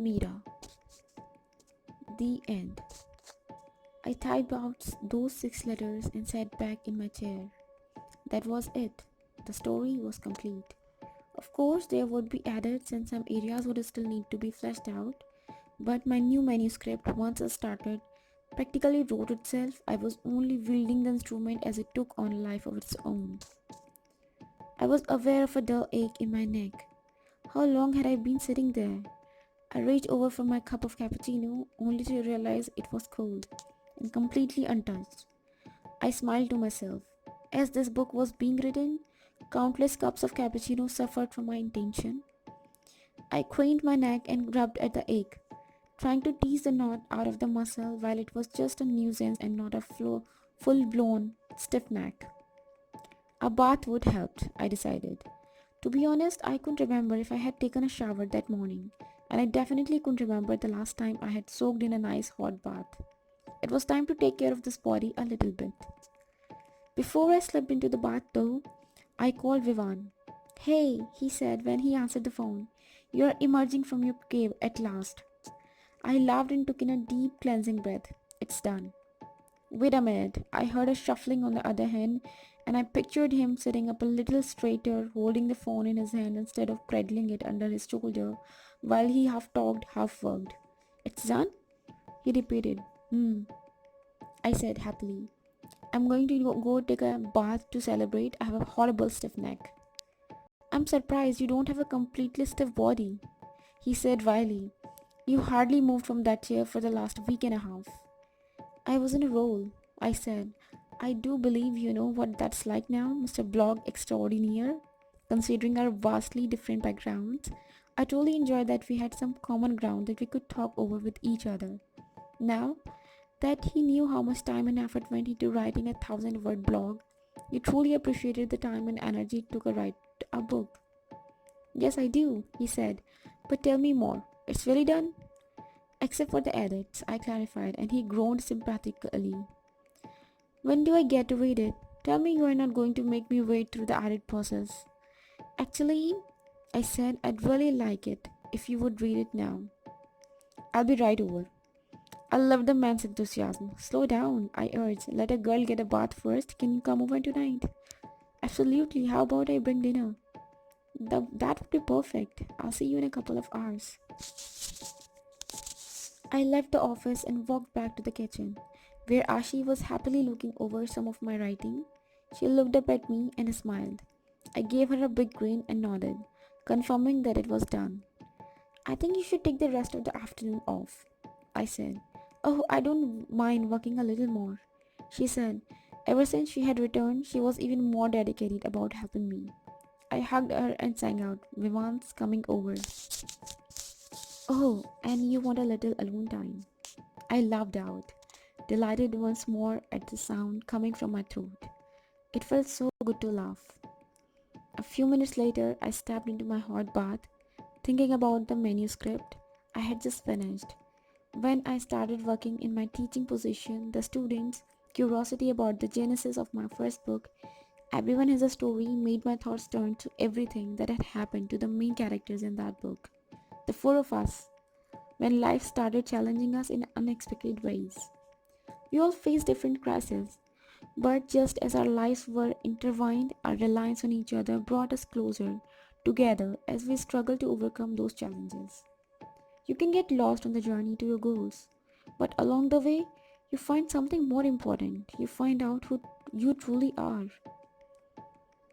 MEERA. The end. I typed out those 6 letters and sat back in my chair. That was it. The story was complete. Of course, there would be edits and some areas would still need to be fleshed out, but my new manuscript, once it started, practically wrote itself. I was only wielding the instrument as it took on a life of its own. I was aware of a dull ache in my neck. How long had I been sitting there? I reached over for my cup of cappuccino, only to realize it was cold and completely untouched. I smiled to myself. As this book was being written, countless cups of cappuccino suffered from my intention. I craned my neck and rubbed at the ache, trying to tease the knot out of the muscle while it was just a nuisance and not a full-blown stiff neck. A bath would help, I decided. To be honest, I couldn't remember if I had taken a shower that morning, and I definitely couldn't remember the last time I had soaked in a nice hot bath. It was time to take care of this body a little bit. Before I slipped into the bath though, I called Vivan. "Hey," he said when he answered the phone. "You're emerging from your cave at last." I laughed and took in a deep cleansing breath. "It's done." Wait a minute. I heard a shuffling on the other hand, and I pictured him sitting up a little straighter, holding the phone in his hand instead of cradling it under his shoulder, while he half talked, half worked. "It's done?" he repeated. "Hmm," I said happily. "I'm going to go take a bath to celebrate. I have a horrible stiff neck." "I'm surprised you don't have a completely stiff body," he said wryly. "You hardly moved from that chair for the last week and a half." "I was in a role," I said. "I do believe you know what that's like now, Mr. Blog Extraordinaire. Considering our vastly different backgrounds, I truly enjoyed that we had some common ground that we could talk over with each other. Now that he knew how much time and effort went into writing a 1,000-word blog, he truly appreciated the time and energy it took to write a book." "Yes, I do," he said. "But tell me more. It's really done?" "Except for the edits," I clarified, and he groaned sympathetically. "When do I get to read it? Tell me you are not going to make me wait through the edit process." "Actually," I said, "I'd really like it if you would read it now." "I'll be right over." I loved the man's enthusiasm. "Slow down," I urged. "Let a girl get a bath first. Can you come over tonight?" "Absolutely. How about I bring dinner?" That would be perfect. I'll see you in a couple of hours." I left the office and walked back to the kitchen, where Ashi was happily looking over some of my writing. She looked up at me and smiled. I gave her a big grin and nodded, confirming that it was done. "I think you should take the rest of the afternoon off," I said. "Oh, I don't mind working a little more," she said. Ever since she had returned, she was even more dedicated about helping me. I hugged her and sang out, "Vivan's coming over." "Oh, and you want a little alone time." I laughed out, delighted once more at the sound coming from my throat. It felt so good to laugh. A few minutes later, I stepped into my hot bath, thinking about the manuscript I had just finished. When I started working in my teaching position, the students' curiosity about the genesis of my first book, "Everyone Has a Story," made my thoughts turn to everything that had happened to the main characters in that book. The four of us, when life started challenging us in unexpected ways. We all faced different crises, but just as our lives were intertwined, our reliance on each other brought us closer together as we struggled to overcome those challenges. You can get lost on the journey to your goals, but along the way, you find something more important. You find out who you truly are.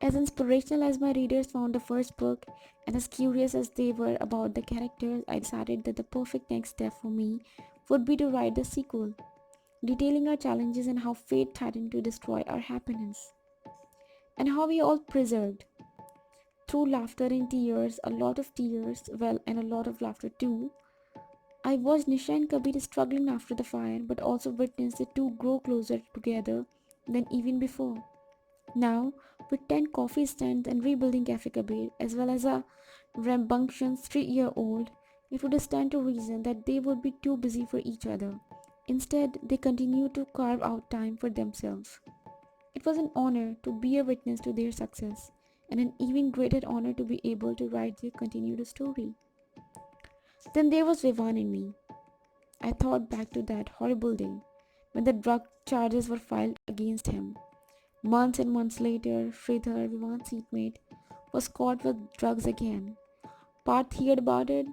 As inspirational as my readers found the first book, and as curious as they were about the characters, I decided that the perfect next step for me would be to write the sequel, detailing our challenges and how fate threatened to destroy our happiness, and how we all persevered through laughter and tears, a lot of tears, well, and a lot of laughter too. I watched Nisha and Kabir struggling after the fire, but also witnessed the two grow closer together than even before. Now, with 10 coffee stands and rebuilding Cafe Kabir, as well as a rambunctious 3-year-old, it would stand to reason that they would be too busy for each other. Instead, they continued to carve out time for themselves. It was an honor to be a witness to their success, and an even greater honor to be able to write their continued story. Then there was Vivan in me. I thought back to that horrible day when the drug charges were filed against him. Months and months later, Sridhar, Vivan's seatmate, was caught with drugs again. Parth heard about it,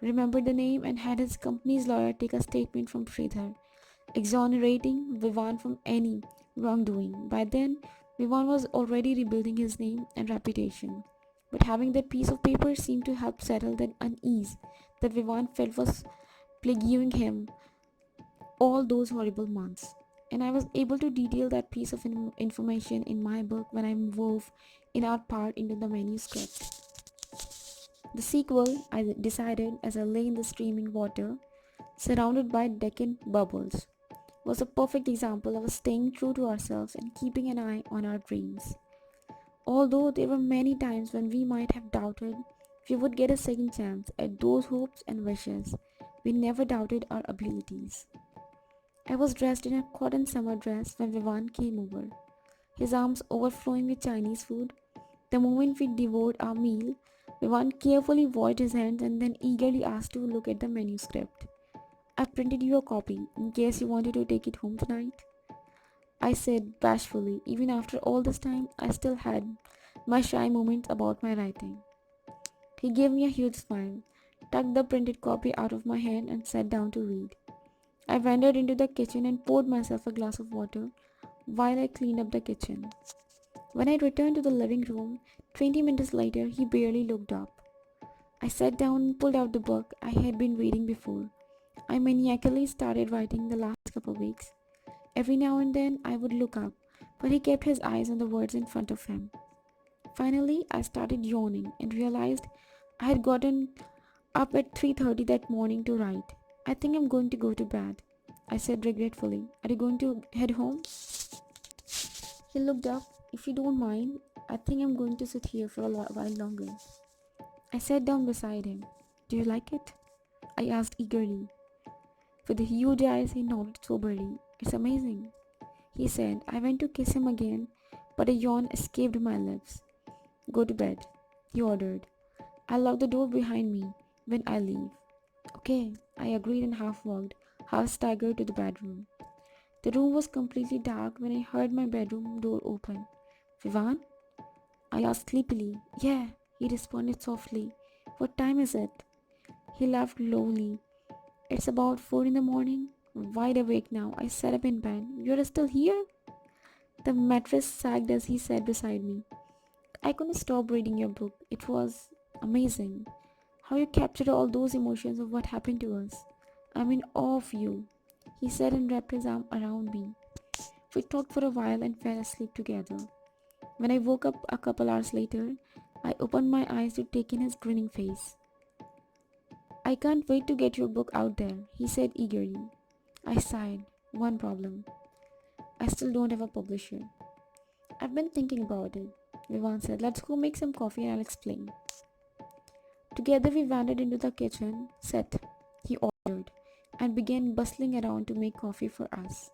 remembered the name, and had his company's lawyer take a statement from Sridhar, exonerating Vivan from any wrongdoing. By then, Vivan was already rebuilding his name and reputation. But having that piece of paper seemed to help settle that unease that Vivan felt was plaguing him all those horrible months. And I was able to detail that piece of information in my book when I wove in our part into the manuscript. The sequel, I decided as I lay in the streaming water, surrounded by decadent bubbles, was a perfect example of us staying true to ourselves and keeping an eye on our dreams. Although there were many times when we might have doubted if we would get a second chance at those hopes and wishes, we never doubted our abilities. I was dressed in a cotton summer dress when Vivan came over, his arms overflowing with Chinese food. The moment we devoured our meal, Vivan carefully washed his hands and then eagerly asked to look at the manuscript. I printed you a copy in case you wanted to take it home tonight. I said bashfully. Even after all this time, I still had my shy moments about my writing. He gave me a huge smile, tucked the printed copy out of my hand, and sat down to read. I wandered into the kitchen and poured myself a glass of water while I cleaned up the kitchen. When I returned to the living room, 20 minutes later, he barely looked up. I sat down and pulled out the book I had been reading before. I maniacally started writing the last couple of weeks. Every now and then I would look up, but he kept his eyes on the words in front of him. Finally, I started yawning and realized I had gotten up at 3:30 that morning to write. I think I'm going to go to bed, I said regretfully. Are you going to head home? He looked up. If you don't mind, I think I'm going to sit here for a while longer. I sat down beside him. Do you like it? I asked eagerly. With huge eyes, he nodded soberly. It's amazing, he said. I went to kiss him again, but a yawn escaped my lips. Go to bed, he ordered. I'll lock the door behind me when I leave. Okay, I agreed and half walked, half staggered to the bedroom. The room was completely dark when I heard my bedroom door open. Vivan? I asked sleepily. Yeah, he responded softly. What time is it? He laughed lowly. It's about 4 in the morning. Wide awake now, I sat up in bed. You're still here? The mattress sagged as he sat beside me. I couldn't stop reading your book. It was amazing. How you captured all those emotions of what happened to us. I'm in awe of you, he said and wrapped his arm around me. We talked for a while and fell asleep together. When I woke up a couple hours later, I opened my eyes to take in his grinning face. I can't wait to get your book out there, he said eagerly. I sighed. One problem. I still don't have a publisher. I've been thinking about it, Vivan said. Let's go make some coffee and I'll explain. Together we wandered into the kitchen. Set, he ordered, and began bustling around to make coffee for us.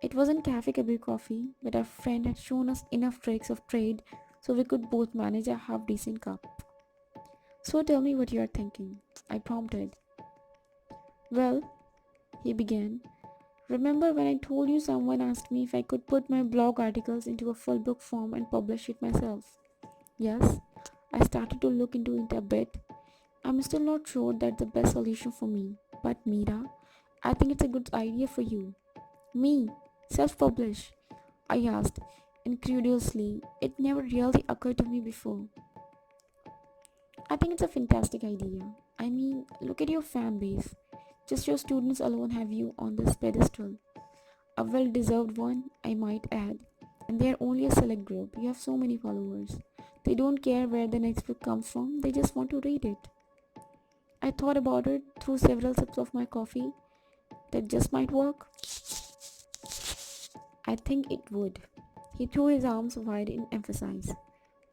It wasn't Cafe Kabir coffee, but our friend had shown us enough tricks of trade so we could both manage a half-decent cup. So tell me what you are thinking, I prompted. Well, he began. Remember when I told you someone asked me if I could put my blog articles into a full book form and publish it myself? Yes, I started to look into it a bit. I'm still not sure that's the best solution for me, but Meera, I think it's a good idea for you. Me? Self-publish? I asked, incredulously. It never really occurred to me before. I think it's a fantastic idea. I mean, look at your fan base. Just your students alone have you on this pedestal. A well-deserved one, I might add. And they are only a select group. You have so many followers. They don't care where the next book comes from. They just want to read it. I thought about it through several sips of my coffee. That just might work. I think it would. He threw his arms wide in emphasis.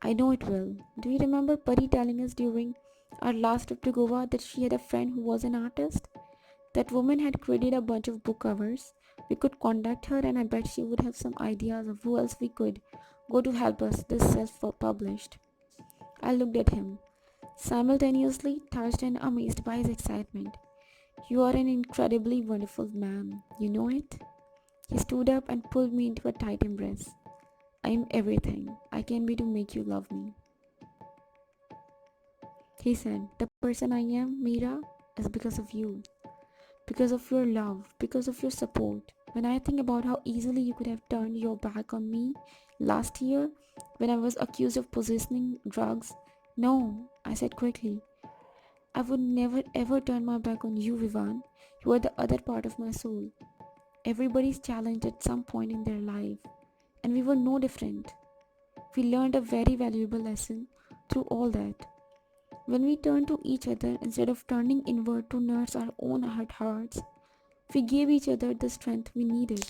I know it will. Do you remember Pari telling us during our last trip to Goa that she had a friend who was an artist? That woman had created a bunch of book covers. We could contact her and I bet she would have some ideas of who else we could go to help us this self-published. I looked at him. simultaneously touched and amazed by his excitement. You are an incredibly wonderful man, you know it? He stood up and pulled me into a tight embrace. I am everything I can be to make you love me. He said, the person I am, Meera, is because of you. Because of your love, because of your support. When I think about how easily you could have turned your back on me last year when I was accused of possessing drugs, no, I said quickly, I would never ever turn my back on you, Vivan. You are the other part of my soul. Everybody's challenged at some point in their life, and we were no different. We learned a very valuable lesson through all that. When we turned to each other instead of turning inward to nurse our own hurt hearts, we gave each other the strength we needed.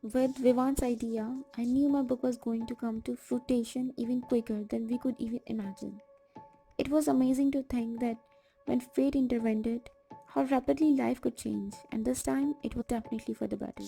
With Vivan's idea, I knew my book was going to come to fruition even quicker than we could even imagine. It was amazing to think that when fate intervened, how rapidly life could change, and this time it was definitely for the better.